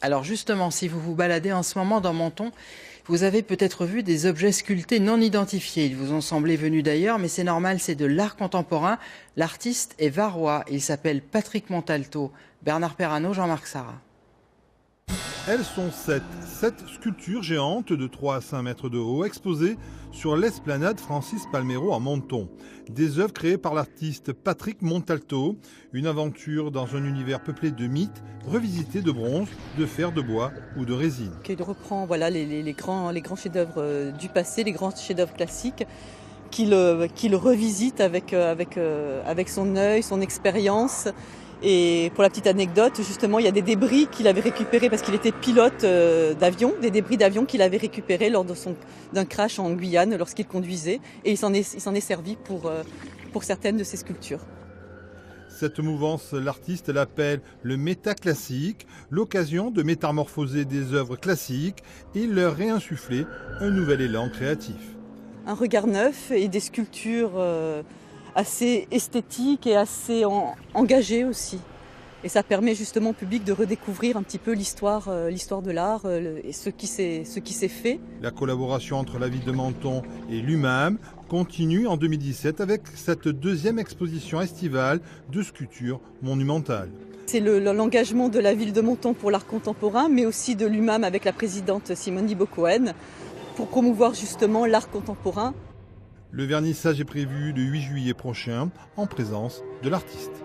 Alors justement, si vous vous baladez en ce moment dans Menton, vous avez peut-être vu des objets sculptés non identifiés. Ils vous ont semblé venus d'ailleurs, mais c'est normal, c'est de l'art contemporain. L'artiste est varois, il s'appelle Patrick Montalto. Bernard Perrano, Jean-Marc Sarrat. Elles sont sept sculptures géantes de 3 à 5 mètres de haut exposées sur l'esplanade Francis Palmero à Menton. Des œuvres créées par l'artiste Patrick Montalto, une aventure dans un univers peuplé de mythes, revisité de bronze, de fer, de bois ou de résine. Il reprend les grands chefs-d'œuvre du passé, les grands chefs-d'œuvre classiques, qu'il revisite avec son œil, son expérience. Et pour la petite anecdote, justement, il y a des débris qu'il avait récupérés parce qu'il était pilote d'avion, des débris d'avion qu'il avait récupérés lors d'un crash en Guyane lorsqu'il conduisait. Et il s'en est servi pour certaines de ses sculptures. Cette mouvance, l'artiste l'appelle le métaclassique, l'occasion de métamorphoser des œuvres classiques et leur réinsuffler un nouvel élan créatif. Un regard neuf et des sculptures assez esthétiques et assez engagées aussi. Et ça permet justement au public de redécouvrir un petit peu l'histoire de l'art et ce qui s'est fait. La collaboration entre la ville de Menton et l'UMAM continue en 2017 avec cette deuxième exposition estivale de sculptures monumentales. C'est l'engagement de la ville de Menton pour l'art contemporain, mais aussi de l'UMAM avec la présidente Simone Dibot-Cohen pour promouvoir justement l'art contemporain. Le vernissage est prévu le 8 juillet prochain en présence de l'artiste.